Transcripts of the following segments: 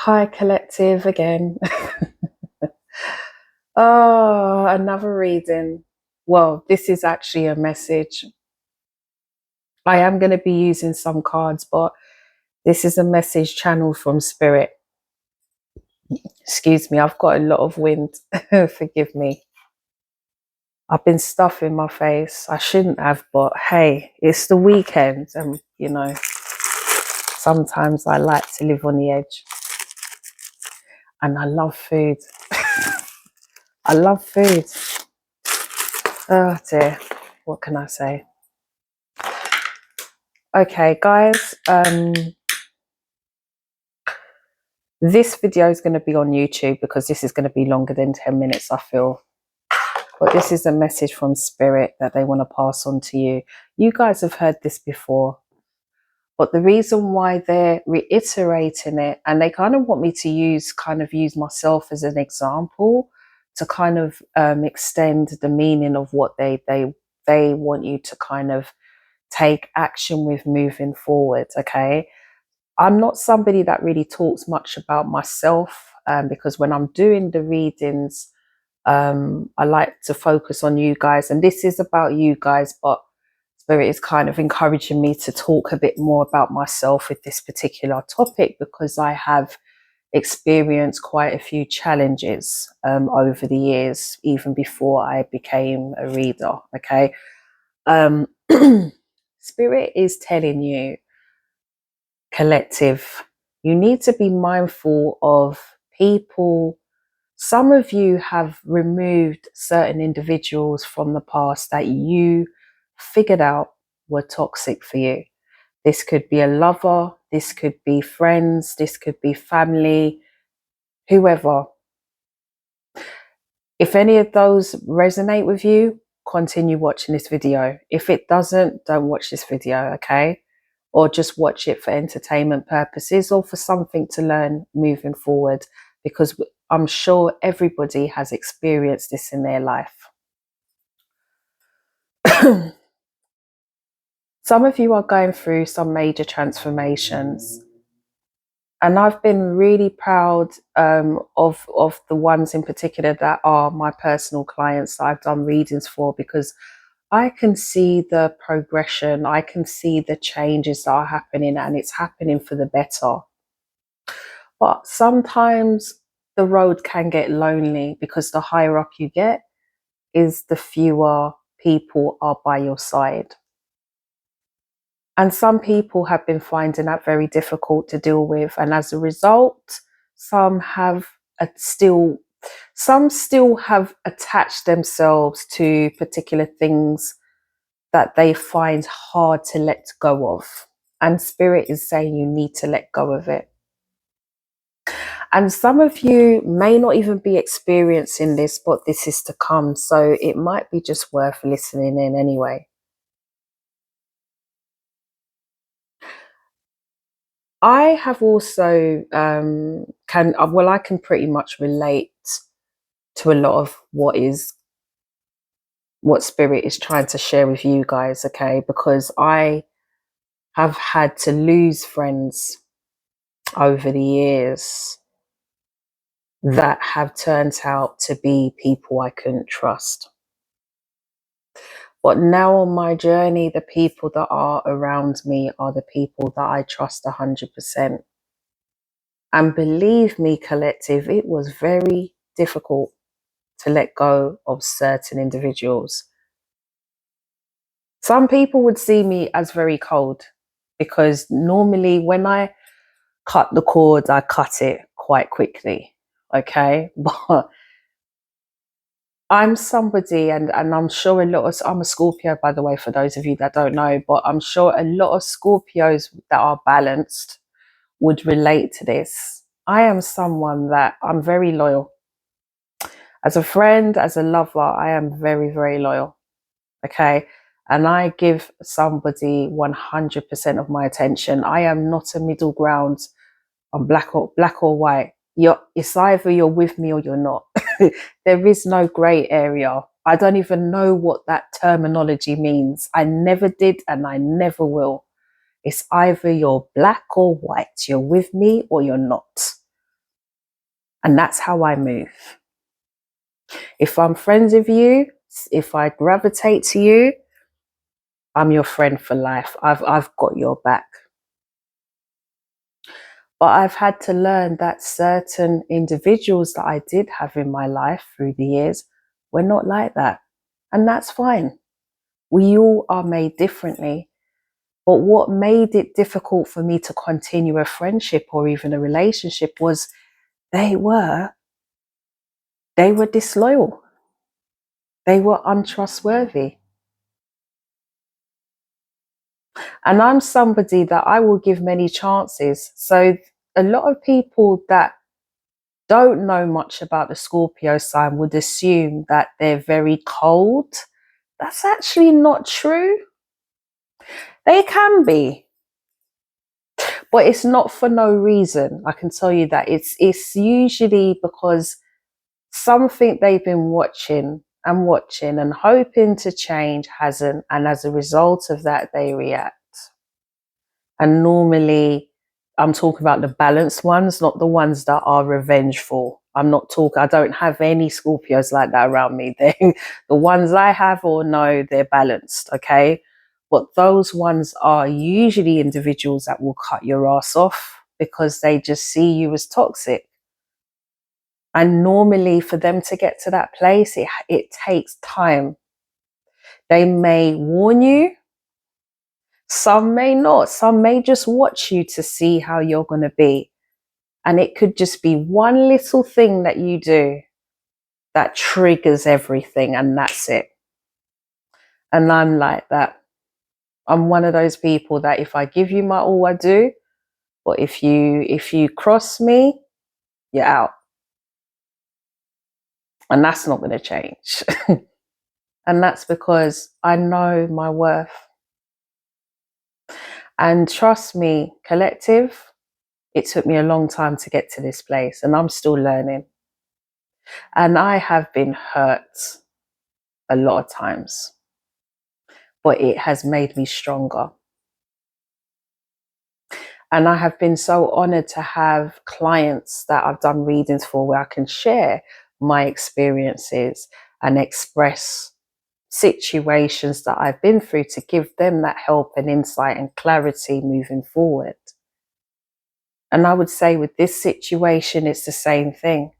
Hi, collective again. Oh, another reading. Well, this is actually a message. I am going to be using some cards, but this is a message channeled from spirit. Excuse me, I've got a lot of wind. Forgive me. I've been stuffing my face. I shouldn't have, but hey, it's the weekend, and sometimes I like to live on the edge. And I love food. I love food. Oh dear, what can I say? Okay, guys, this video is going to be on YouTube because this is going to be longer than 10 minutes, I feel. But this is a message from Spirit that they want to pass on to you. You guys have heard this before, but the reason why they're reiterating it, and they kind of want me to use myself as an example to kind of extend the meaning of what they want you to kind of take action with moving forward. Okay, I'm not somebody that really talks much about myself, because when I'm doing the readings, I like to focus on you guys, and this is about you guys, but Spirit is kind of encouraging me to talk a bit more about myself with this particular topic because I have experienced quite a few challenges over the years, even before I became a reader. Okay. um, Spirit is telling you, collective, you need to be mindful of people. Some of you have removed certain individuals from the past that you figured out were toxic for you. This could be a lover, this could be friends, this could be family, whoever. If any of those resonate with you, continue watching this video. If it doesn't, don't watch this video, okay? Or just watch it for entertainment purposes or for something to learn moving forward, because I'm sure everybody has experienced this in their life. Some of you are going through some major transformations, and I've been really proud of the ones in particular that are my personal clients that I've done readings for, because I can see the progression, I can see the changes that are happening, and it's happening for the better. But sometimes the road can get lonely because the higher up you get is the fewer people are by your side. And some people have been finding that very difficult to deal with. And as a result, some still have attached themselves to particular things that they find hard to let go of. And Spirit is saying you need to let go of it. And some of you may not even be experiencing this, but this is to come. So it might be just worth listening in anyway. I have also I can pretty much relate to a lot of what Spirit is trying to share with you guys, okay? Because I have had to lose friends over the years that have turned out to be people I couldn't trust. But now on my journey, the people that are around me are the people that I trust 100%. And believe me, collective, it was very difficult to let go of certain individuals. Some people would see me as very cold because normally when I cut the cord, I cut it quite quickly. Okay. But I'm somebody, and I'm sure I'm a Scorpio, by the way, for those of you that don't know, but I'm sure a lot of Scorpios that are balanced would relate to this. I am someone that I'm very loyal. As a friend, as a lover, I am very, very loyal. Okay. And I give somebody 100% of my attention. I am not a middle ground. I'm black or white. It's either you're with me or you're not. There is no gray area. I don't even know what that terminology means. I never did and I never will. It's either you're black or white. You're with me or you're not. And that's how I move. If I'm friends with you, if I gravitate to you, I'm your friend for life. I've got your back. But I've had to learn that certain individuals that I did have in my life through the years were not like that. And that's fine. We all are made differently. But what made it difficult for me to continue a friendship or even a relationship was they were disloyal. They were untrustworthy. And I'm somebody that I will give many chances. So a lot of people that don't know much about the Scorpio sign would assume that they're very cold. That's actually not true. They can be, but it's not for no reason. I can tell you that it's usually because something they've been watching and hoping to change hasn't, and as a result of that they react. And normally I'm talking about the balanced ones, not the ones that are revengeful. I don't have any Scorpios like that around me. The ones I have or know, they're balanced, okay? But those ones are usually individuals that will cut your ass off because they just see you as toxic. And normally for them to get to that place, it takes time. They may warn you, some may not. Some may just watch you to see how you're going to be. And it could just be one little thing that you do that triggers everything, and that's it. And I'm like that. I'm one of those people that if I give you my all, I do. But if you cross me, you're out. And that's not going to change. And that's because I know my worth. And trust me, collective, it took me a long time to get to this place, and I'm still learning. And I have been hurt a lot of times, but it has made me stronger. And I have been so honored to have clients that I've done readings for where I can share my experiences and express situations that I've been through to give them that help and insight and clarity moving forward. And I would say with this situation, it's the same thing.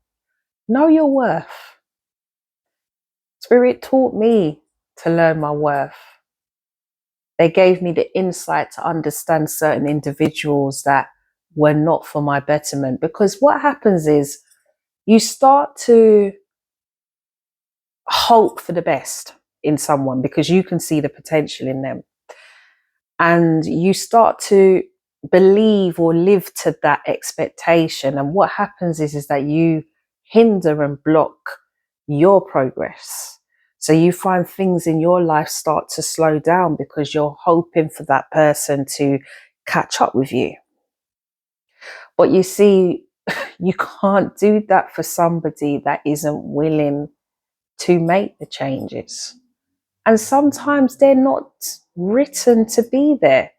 Know your worth. Spirit taught me to learn my worth. They gave me the insight to understand certain individuals that were not for my betterment. Because what happens is you start to hope for the best in someone because you can see the potential in them. And you start to believe or live to that expectation. And what happens is that you hinder and block your progress. So you find things in your life start to slow down because you're hoping for that person to catch up with you. But you see, you can't do that for somebody that isn't willing to make the changes. And sometimes they're not written to be there.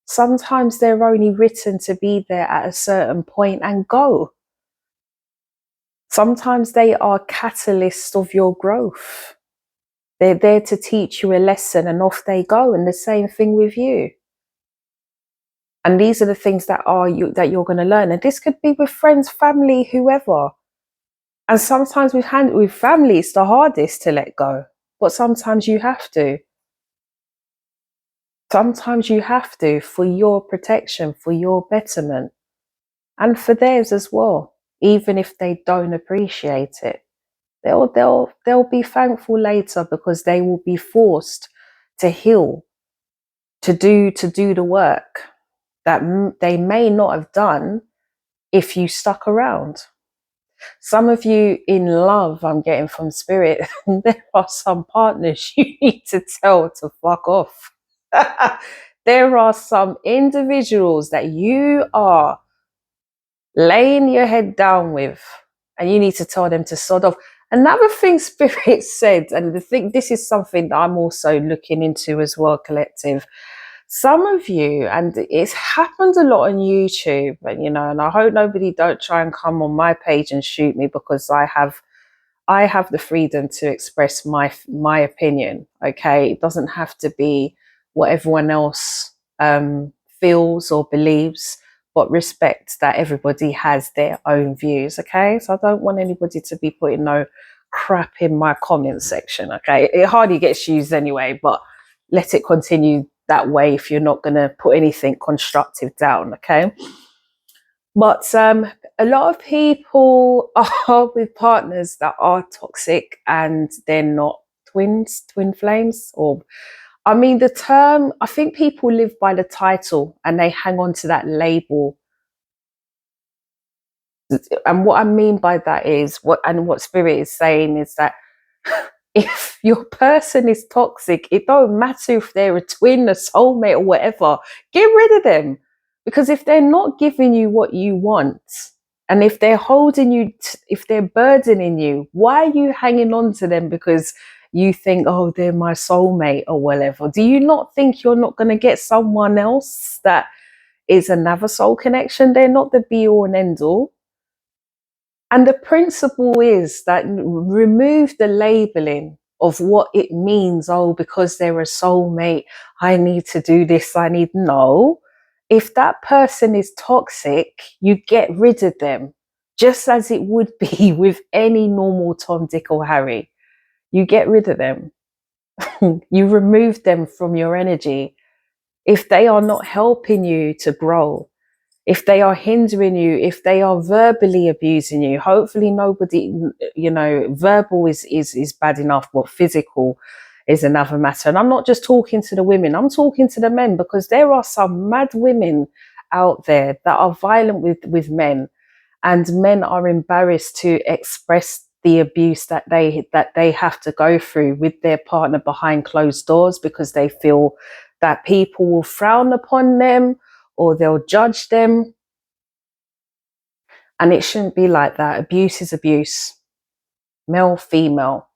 Sometimes they're only written to be there at a certain point and go. Sometimes they are catalysts of your growth. They're there to teach you a lesson and off they go. And the same thing with you. And these are the things that you're going to learn. And this could be with friends, family, whoever. And sometimes with family, it's the hardest to let go. But sometimes you have to. Sometimes you have to for your protection, for your betterment, and for theirs as well. Even if they don't appreciate it, they'll be thankful later because they will be forced to heal, to do the work that they may not have done if you stuck around. Some of you in love, I'm getting from spirit, there are some partners you need to tell to fuck off. There are some individuals that you are laying your head down with and you need to tell them to sod off. Another thing spirit said, and this is something that I'm also looking into as well, collective. some of you, and it's happened a lot on YouTube, and and I hope nobody don't try and come on my page and shoot me, because I have the freedom to express my opinion. Okay, it doesn't have to be what everyone else feels or believes, but respect that everybody has their own views. Okay, so I don't want anybody to be putting no crap in my comment section. Okay, it hardly gets used anyway, but let it continue that way if you're not going to put anything constructive down. Okay. But a lot of people are with partners that are toxic, and they're not twin flames. Or, I mean, the term, I think people live by the title and they hang on to that label. And what I mean by that is, what Spirit is saying is that if your person is toxic, it don't matter if they're a twin, a soulmate, or whatever, get rid of them. Because if they're not giving you what you want, and if they're holding you, if they're burdening you, why are you hanging on to them? Because you think, oh, they're my soulmate or whatever. Do you not think you're not going to get someone else that is another soul connection? They're not the be all and end all. And the principle is that remove the labeling of what it means. Oh, because they're a soulmate, I need to do this. No. If that person is toxic, you get rid of them, just as it would be with any normal Tom, Dick, or Harry. You get rid of them. You remove them from your energy. If they are not helping you to grow, if they are hindering you, if they are verbally abusing you, hopefully nobody, verbal is bad enough, but physical is another matter. And I'm not just talking to the women, I'm talking to the men, because there are some mad women out there that are violent with men, and men are embarrassed to express the abuse that they have to go through with their partner behind closed doors, because they feel that people will frown upon them or they'll judge them. And it shouldn't be like that. Abuse is abuse. Male, female,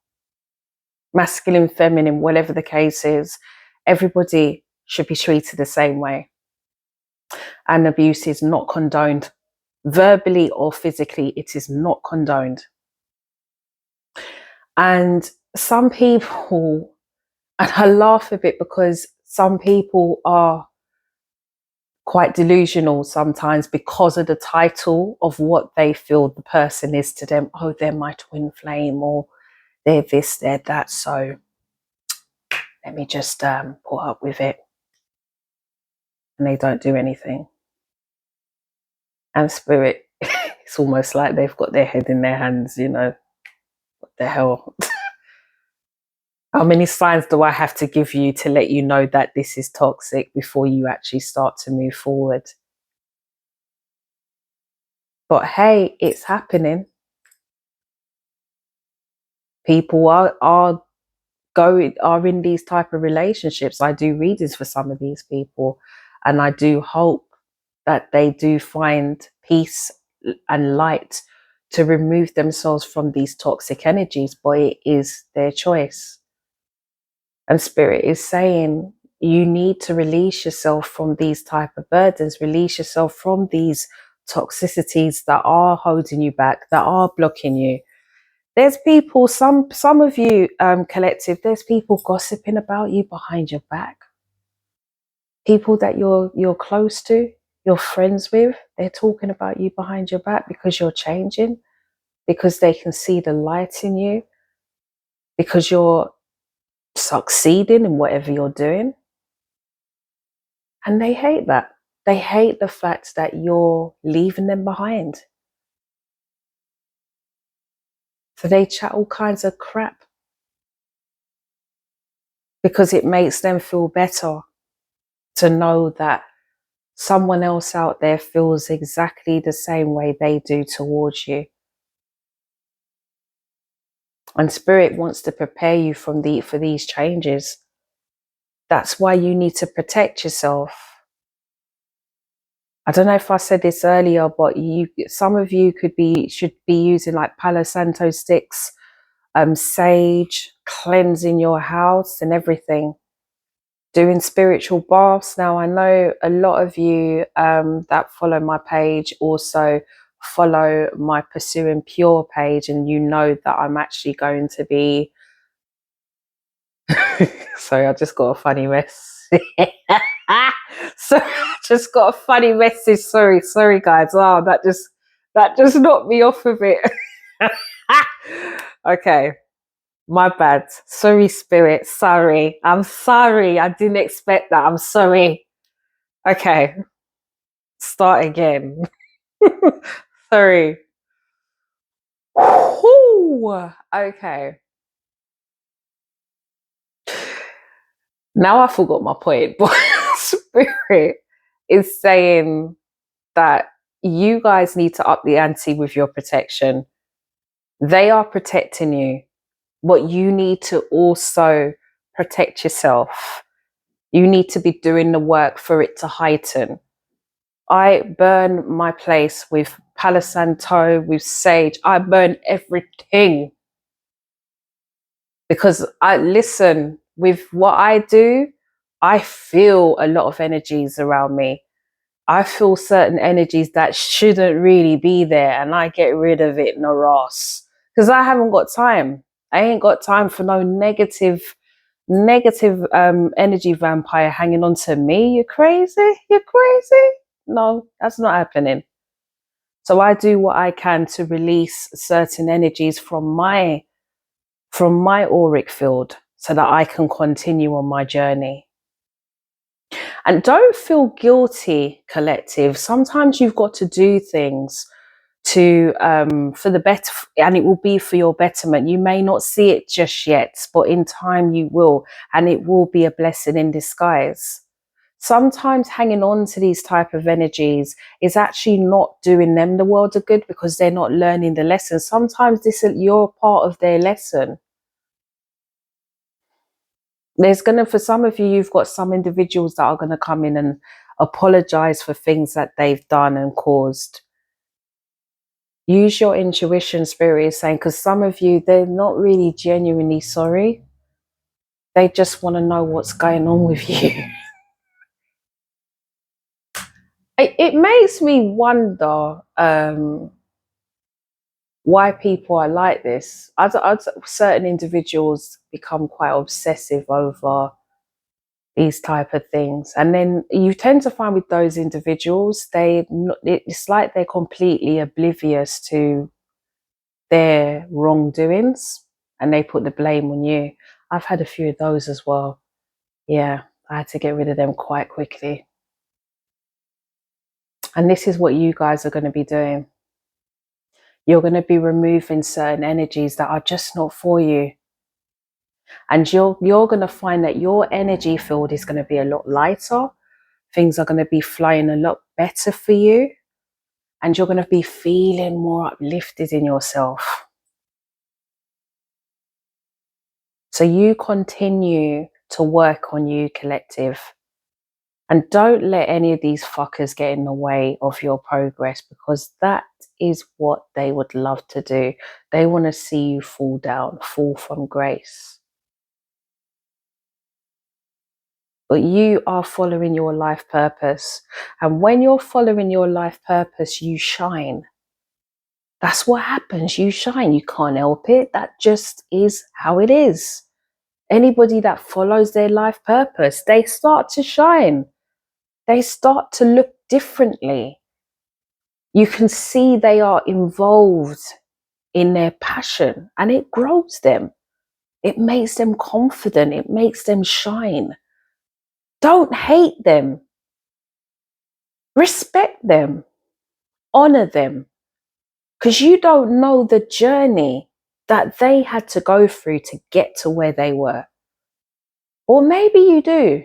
masculine, feminine, whatever the case is, everybody should be treated the same way. And abuse is not condoned. Verbally or physically, it is not condoned. And some people, and I laugh a bit because some people are quite delusional sometimes because of the title of what they feel the person is to them. Oh, they're my twin flame, or they're this, they're that. So let me just put up with it. And they don't do anything. And Spirit, it's almost like they've got their head in their hands, What the hell? How many signs do I have to give you to let you know that this is toxic before you actually start to move forward? But hey, it's happening. People are in these type of relationships. I do readings for some of these people, and I do hope that they do find peace and light to remove themselves from these toxic energies, but it is their choice. And Spirit is saying you need to release yourself from these type of burdens, release yourself from these toxicities that are holding you back, that are blocking you. There's people, some of you, collective, there's people gossiping about you behind your back. People that you're close to, you're friends with, they're talking about you behind your back because you're changing, because they can see the light in you, because you're succeeding in whatever you're doing. And they hate that. They hate the fact that you're leaving them behind. So they chat all kinds of crap because it makes them feel better to know that someone else out there feels exactly the same way they do towards you. And Spirit wants to prepare you for these changes. That's why you need to protect yourself. I don't know if I said this earlier, but some of you should be using like Palo Santo sticks, sage, cleansing your house and everything. doing spiritual baths. Now, I know a lot of you that follow my page also follow my Pursuing Pure page, and you know that I'm actually going to be sorry, I just got a funny mess. So I just got a funny message. Sorry guys. Oh, that just knocked me off a bit. Okay. My bad. Sorry, spirit. Sorry. I'm sorry. I didn't expect that. I'm sorry. Okay. Start again. Sorry. Whew. Okay. Now I forgot my point, but spirit is saying that you guys need to up the ante with your protection. They are protecting you, but you need to also protect yourself. You need to be doing the work for it to heighten. I burn my place with Palo Santo, with sage. I burn everything because I listen with what I do. I feel a lot of energies around me. I feel certain energies that shouldn't really be there, and I get rid of it no Ross because I haven't got time. I ain't got time for no negative energy vampire hanging on to me. You crazy? You crazy? No, that's not happening. So I do what I can to release certain energies from my auric field so that I can continue on my journey. And don't feel guilty, collective. Sometimes you've got to do things to for the better, and it will be for your betterment. You may not see it just yet, but in time you will, and it will be a blessing in disguise. Sometimes hanging on to these type of energies is actually not doing them the world of good because they're not learning the lesson. Sometimes you're part of their lesson. There's gonna, for some of you, you've got some individuals that are gonna come in and apologize for things that they've done and caused. Use your intuition, spirit is saying, because some of you, they're not really genuinely sorry. They just want to know what's going on with you. It makes me wonder why people are like this. Certain individuals become quite obsessive over these type of things, and then you tend to find with those individuals, it's like they're completely oblivious to their wrongdoings and they put the blame on you. I've had a few of those as well. Yeah, I had to get rid of them quite quickly. And this is what you guys are going to be doing. You're going to be removing certain energies that are just not for you. And you're going to find that your energy field is going to be a lot lighter. Things are going to be flowing a lot better for you. And you're going to be feeling more uplifted in yourself. So you continue to work on you, collective. And don't let any of these fuckers get in the way of your progress, because that is what they would love to do. They want to see you fall down, fall from grace. But you are following your life purpose. And when you're following your life purpose, you shine. That's what happens. You shine. You can't help it. That just is how it is. Anybody that follows their life purpose, they start to shine. They start to look differently. You can see they are involved in their passion, and it grows them. It makes them confident. It makes them shine. Don't hate them. Respect them. Honor them. Because you don't know the journey that they had to go through to get to where they were. Or maybe you do,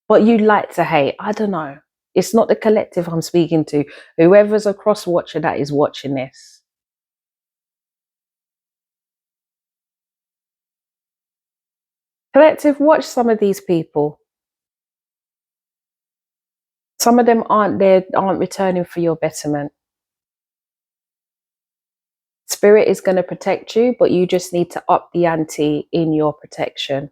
but you like to hate. I don't know. It's not the collective I'm speaking to. Whoever's a cross watcher that is watching this. Collective, watch some of these people. Some of them aren't returning for your betterment. Spirit is going to protect you, but you just need to up the ante in your protection.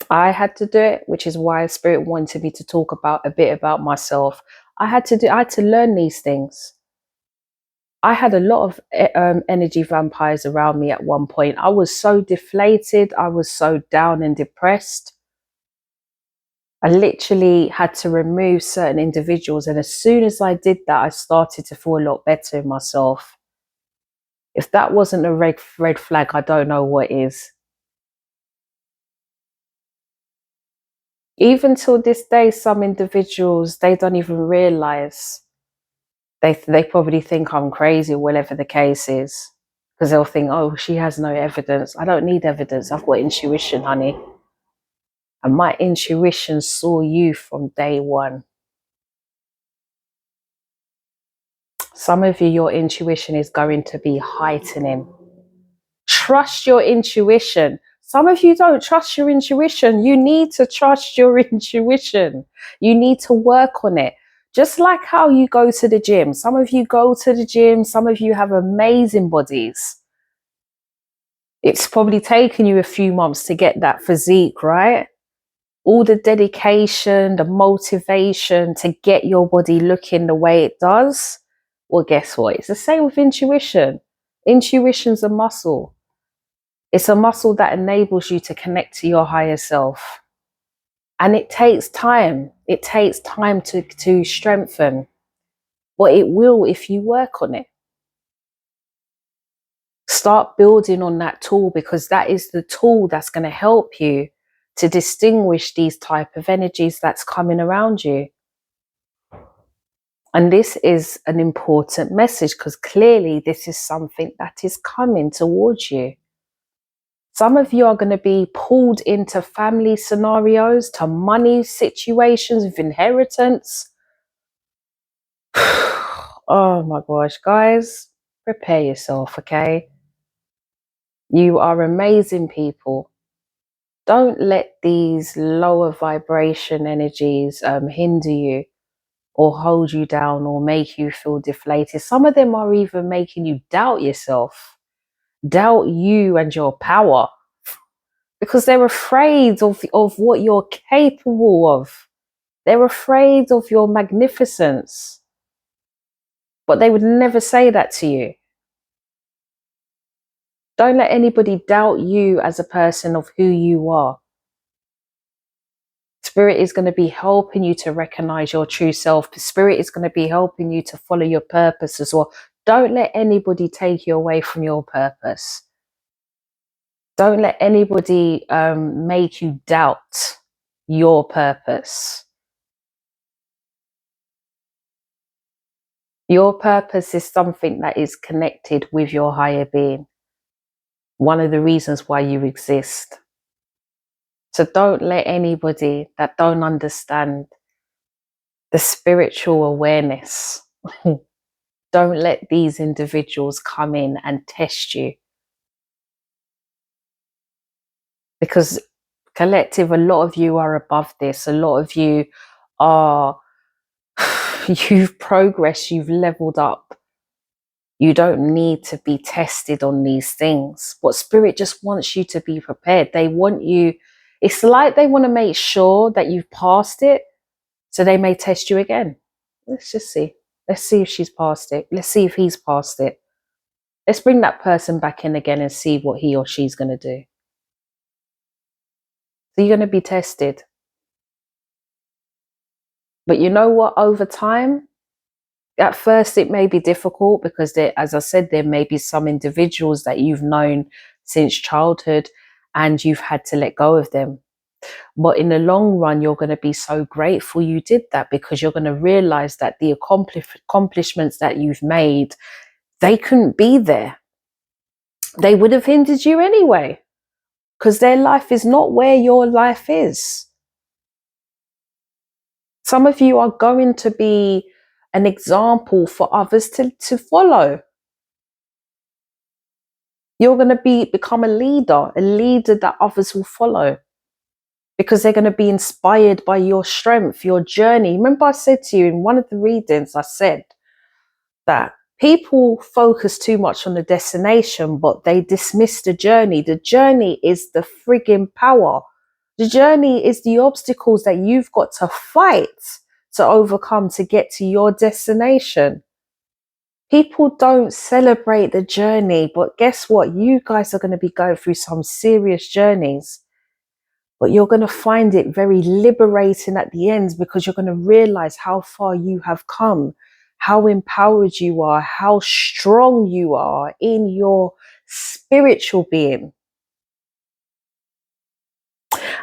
I had to do it, which is why Spirit wanted me to talk about a bit about myself. I had to learn these things. I had a lot of energy vampires around me at one point. I was so deflated. I was so down and depressed. I literally had to remove certain individuals. And as soon as I did that, I started to feel a lot better in myself. If that wasn't a red flag, I don't know what is. Even till this day, some individuals, they don't even realize. They probably think I'm crazy, whatever the case is. Because they'll think, oh, she has no evidence. I don't need evidence. I've got intuition, honey. And my intuition saw you from day one. Some of you, your intuition is going to be heightening. Trust your intuition. Some of you don't trust your intuition. You need to trust your intuition. You need to work on it. Just like how you go to the gym. Some of you go to the gym. Some of you have amazing bodies. It's probably taken you a few months to get that physique, right? All the dedication, the motivation to get your body looking the way it does. Well, guess what? It's the same with intuition. Intuition's a muscle. It's a muscle that enables you to connect to your higher self. And it takes time. It takes time to strengthen. But it will if you work on it. Start building on that tool, because that is the tool that's going to help you to distinguish these type of energies that's coming around you. And this is an important message, because clearly this is something that is coming towards you. Some of you are going to be pulled into family scenarios, to money situations with inheritance. Oh my gosh, guys, prepare yourself, okay? You are amazing people. Don't let these lower vibration energies hinder you or hold you down or make you feel deflated. Some of them are even making you doubt yourself, doubt you and your power, because they're afraid of what you're capable of. They're afraid of your magnificence, but they would never say that to you. Don't let anybody doubt you as a person of who you are. Spirit is going to be helping you to recognize your true self. Spirit is going to be helping you to follow your purpose as well. Don't let anybody take you away from your purpose. Don't let anybody make you doubt your purpose. Your purpose is something that is connected with your higher being. One of the reasons why you exist. So don't let anybody that don't understand the spiritual awareness, don't let these individuals come in and test you. Because collective, a lot of you are above this. A lot of you are, you've progressed, you've leveled up. You don't need to be tested on these things. But Spirit just wants you to be prepared. They want you, it's like they want to make sure that you've passed it, so they may test you again. Let's just see. Let's see if she's passed it. Let's see if he's passed it. Let's bring that person back in again and see what he or she's going to do. So you're going to be tested. But you know what? Over time, at first it may be difficult, because there, as I said, there may be some individuals that you've known since childhood and you've had to let go of them. But in the long run, you're going to be so grateful you did that, because you're going to realize that the accomplishments that you've made, they couldn't be there. They would have hindered you anyway, because their life is not where your life is. Some of you are going to be an example for others to follow. You're going to become a leader that others will follow, because they're going to be inspired by your strength, your journey. Remember I said to you in one of the readings, I said that people focus too much on the destination, but they dismiss the journey. The journey is the frigging power. The journey is the obstacles that you've got to fight to overcome to get to your destination. People don't celebrate the journey, but guess what? You guys are going to be going through some serious journeys, but you're going to find it very liberating at the end, because you're going to realize how far you have come, how empowered you are, how strong you are in your spiritual being.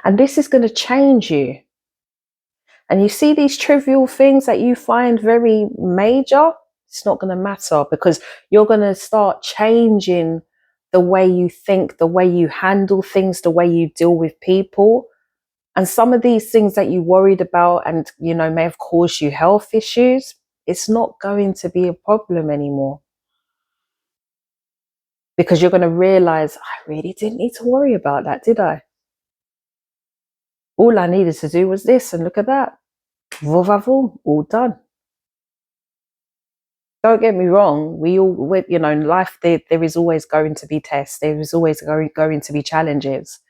And this is going to change you. And you see these trivial things that you find very major, it's not going to matter, because you're going to start changing the way you think, the way you handle things, the way you deal with people. And some of these things that you worried about and, you know, may have caused you health issues, it's not going to be a problem anymore. Because you're going to realize, I really didn't need to worry about that, did I? All I needed to do was this, and look at that. All done. Don't get me wrong, you know, in life, there is always going to be tests, there is always going to be challenges.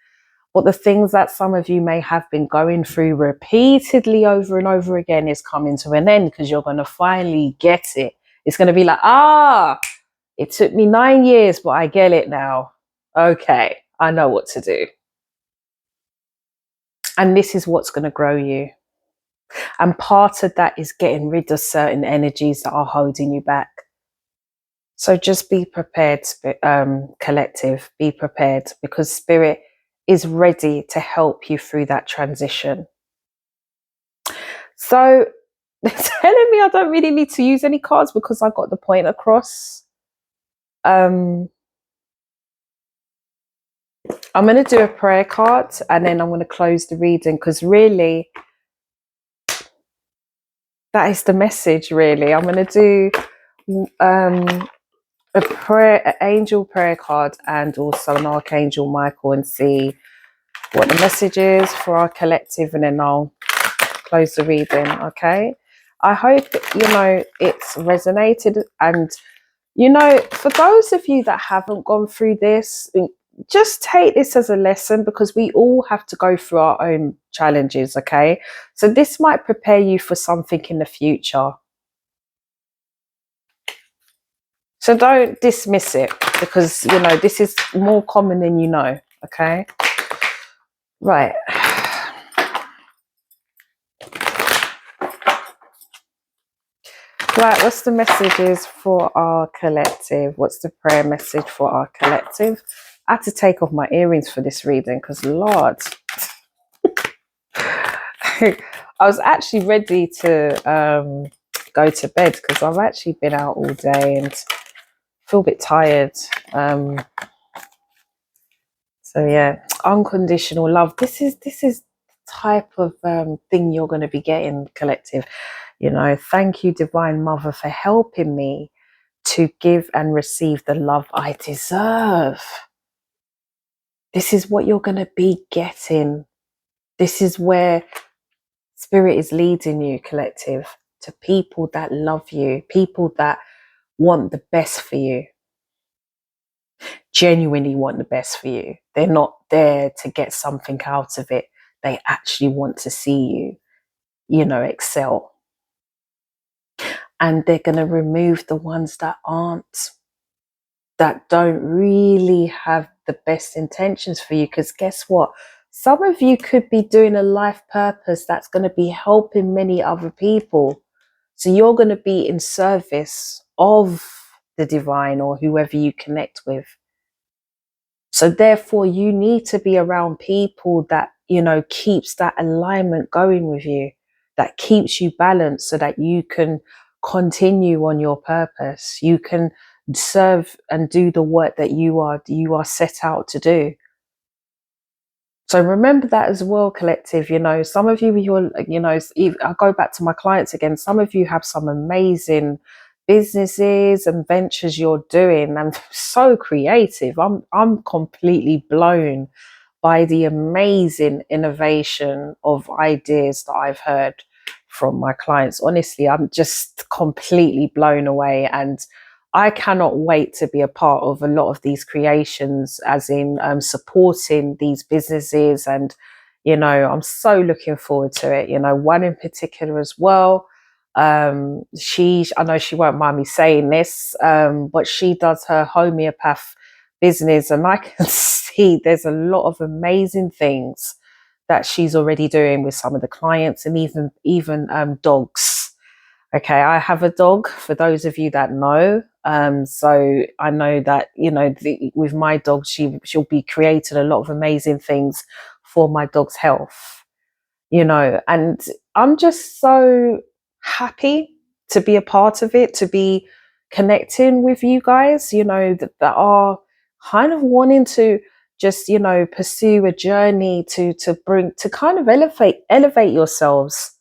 But the things that some of you may have been going through repeatedly over and over again is coming to an end, because you're going to finally get it. It's going to be like, it took me 9 years, but I get it now. Okay, I know what to do. And this is what's going to grow you. And part of that is getting rid of certain energies that are holding you back. So just be prepared, collective, be prepared, because Spirit is ready to help you through that transition. So they're telling me I don't really need to use any cards because I got the point across. I'm going to do a prayer card, and then I'm going to close the reading, because really that is the message. Really, I'm going to do a prayer, an angel prayer card, and also an Archangel Michael, and see what the message is for our collective, and then I'll close the reading. Okay, I hope, you know, it's resonated. And, you know, for those of you that haven't gone through this, just take this as a lesson, because we all have to go through our own challenges. Okay, so this might prepare you for something in the future. So don't dismiss it, because, you know, this is more common than you know. Okay, right. Right, what's the messages for our collective? What's the prayer message for our collective? I had to take off my earrings for this reading, because Lord, I was actually ready to go to bed, because I've actually been out all day and feel a bit tired. So yeah, unconditional love. This is the type of thing you're going to be getting, collective. You know, thank you, Divine Mother, for helping me to give and receive the love I deserve. This is what you're going to be getting. This is where Spirit is leading you, collective, to people that love you, people that want the best for you, genuinely want the best for you. They're not there to get something out of it. They actually want to see you, you know, excel. And they're going to remove the ones that aren't, that don't really have the best intentions for you. Because guess what? Some of you could be doing a life purpose that's going to be helping many other people. So you're going to be in service of the divine or whoever you connect with. So therefore, you need to be around people that, you know, keeps that alignment going with you, that keeps you balanced, so that you can continue on your purpose. You can serve and do the work that you are set out to do. So remember that as well, collective. You know, some of you, I go back to my clients again. Some of you have some amazing businesses and ventures you're doing, and so creative. I'm completely blown by the amazing innovation of ideas that I've heard from my clients. Honestly, I'm just completely blown away, and I cannot wait to be a part of a lot of these creations, as in supporting these businesses and, You know, I'm so looking forward to it. You know, one in particular as well. I know she won't mind me saying this, but she does her homeopath business, and I can see there's a lot of amazing things that she's already doing with some of the clients, and even dogs. Okay, I have a dog, for those of you that know. So I know that, you know, with my dog, she'll be creating a lot of amazing things for my dog's health, you know, and I'm just so happy to be a part of it, to be connecting with you guys, you know, that are kind of wanting to just, you know, pursue a journey to kind of elevate yourselves,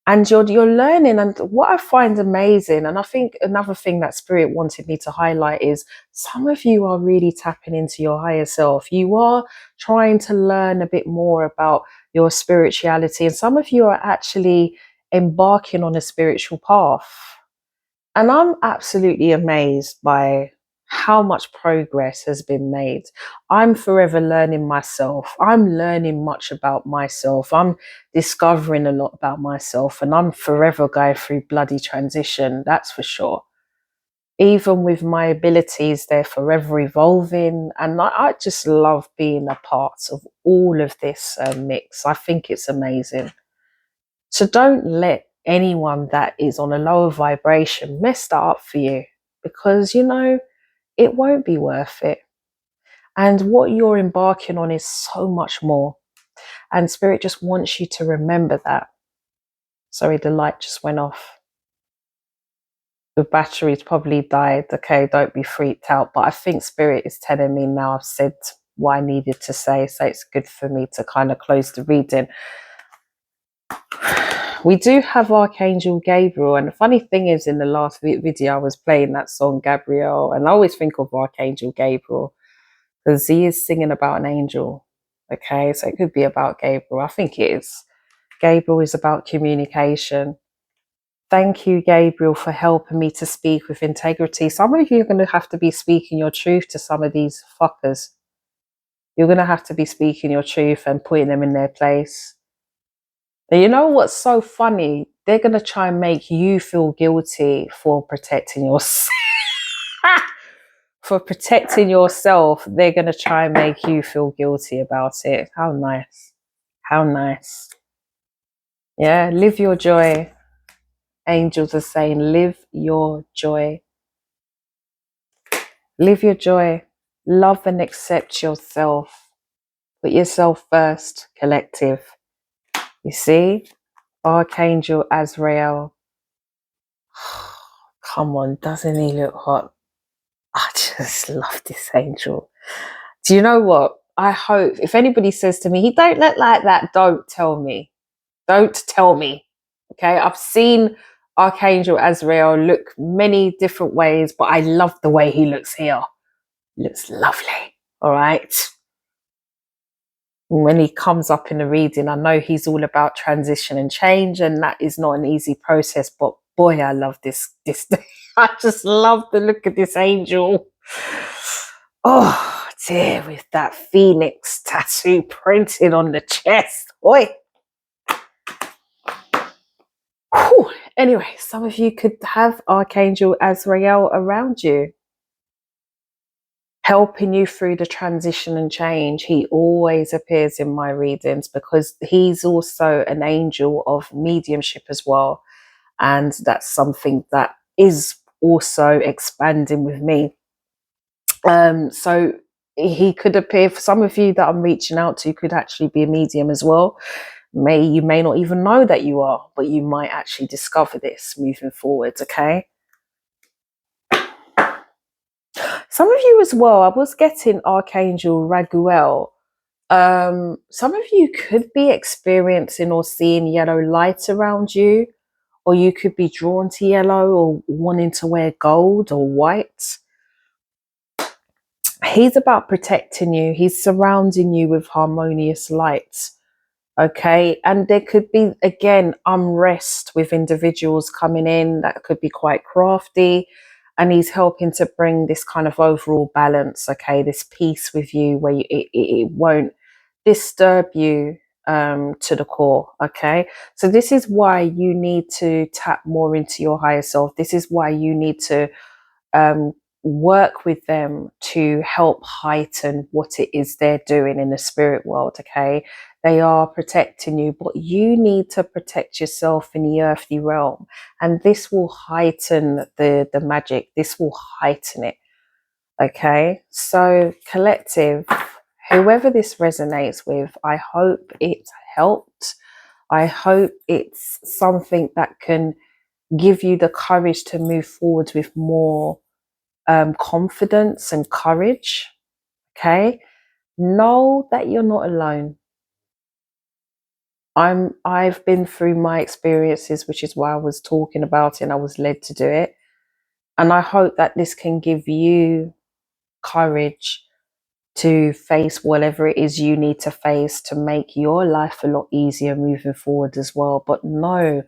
and you're learning. And what I find amazing, and I think another thing that spirit wanted me to highlight, is some of you are really tapping into your higher self. You are trying to learn a bit more about your spirituality, and some of you are actually embarking on a spiritual path. And I'm absolutely amazed by how much progress has been made. I'm forever learning myself. I'm learning much about myself. I'm discovering a lot about myself, and I'm forever going through bloody transition, that's for sure. Even with my abilities, they're forever evolving. And I just love being a part of all of this mix. I think it's amazing. So don't let anyone that is on a lower vibration mess that up for you, because, you know, it won't be worth it. And what you're embarking on is so much more. And Spirit just wants you to remember that. Sorry, the light just went off. The battery's probably died. Okay, don't be freaked out. But I think Spirit is telling me now I've said what I needed to say. So it's good for me to kind of close the reading. We do have Archangel Gabriel, and the funny thing is, in the last video I was playing that song Gabriel, and I always think of Archangel Gabriel because he is singing about an angel. Okay, so it could be about Gabriel. I think it is. Gabriel is about communication. Thank you, Gabriel, for helping me to speak with integrity. Some of you are going to have to be speaking your truth to some of these fuckers. You're going to have to be speaking your truth and putting them in their place. And you know what's so funny? They're going to try and make you feel guilty for protecting yourself. For protecting yourself, they're going to try and make you feel guilty about it. How nice. How nice. Yeah, live your joy. Angels are saying, live your joy. Live your joy. Love and accept yourself. Put yourself first, collective. You see? Archangel Azrael. Come on, doesn't he look hot? I just love this angel. Do you know what? I hope if anybody says to me, he don't look like that, don't tell me. Don't tell me. Okay, I've seen Archangel Azrael look many different ways, but I love the way he looks here. Looks lovely. All right. When he comes up in the reading, I know he's all about transition and change, and that is not an easy process, but boy, I love this I just love the look of this angel. Oh dear, with that phoenix tattoo printed on the chest. Oi. Whew. Anyway, some of you could have Archangel Azrael around you, helping you through the transition and change. He always appears in my readings because he's also an angel of mediumship as well. And that's something that is also expanding with me. So he could appear, for some of you that I'm reaching out to, could actually be a medium as well. You may not even know that you are, but you might actually discover this moving forward. Okay. Some of you as well, I was getting Archangel Raguel. Some of you could be experiencing or seeing yellow light around you, or you could be drawn to yellow or wanting to wear gold or white. He's about protecting you. He's surrounding you with harmonious light. Okay. And there could be, again, unrest with individuals coming in that could be quite crafty. And he's helping to bring this kind of overall balance. Okay. This peace with you where it won't disturb you to the core. Okay, so this is why you need to tap more into your higher self. This is why you need to um, work with them to help heighten what it is they're doing in the spirit world. Okay, they are protecting you, but you need to protect yourself in the earthly realm, and this will heighten the magic. This will heighten it. Okay, so collective, whoever this resonates with, I hope it helped. I hope it's something that can give you the courage to move forward with more confidence and courage. Okay, know that you're not alone. I've been through my experiences, which is why I was talking about it and I was led to do it. And I hope that this can give you courage to face whatever it is you need to face to make your life a lot easier moving forward as well. But no,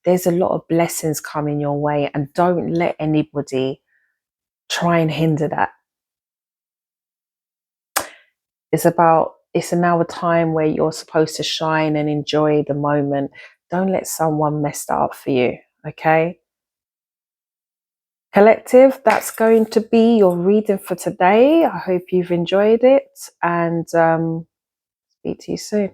there's a lot of blessings coming your way, and don't let anybody try and hinder that. It's now a time where you're supposed to shine and enjoy the moment. Don't let someone mess that up for you. Okay, collective, that's going to be your reading for today. I hope you've enjoyed it, and speak to you soon.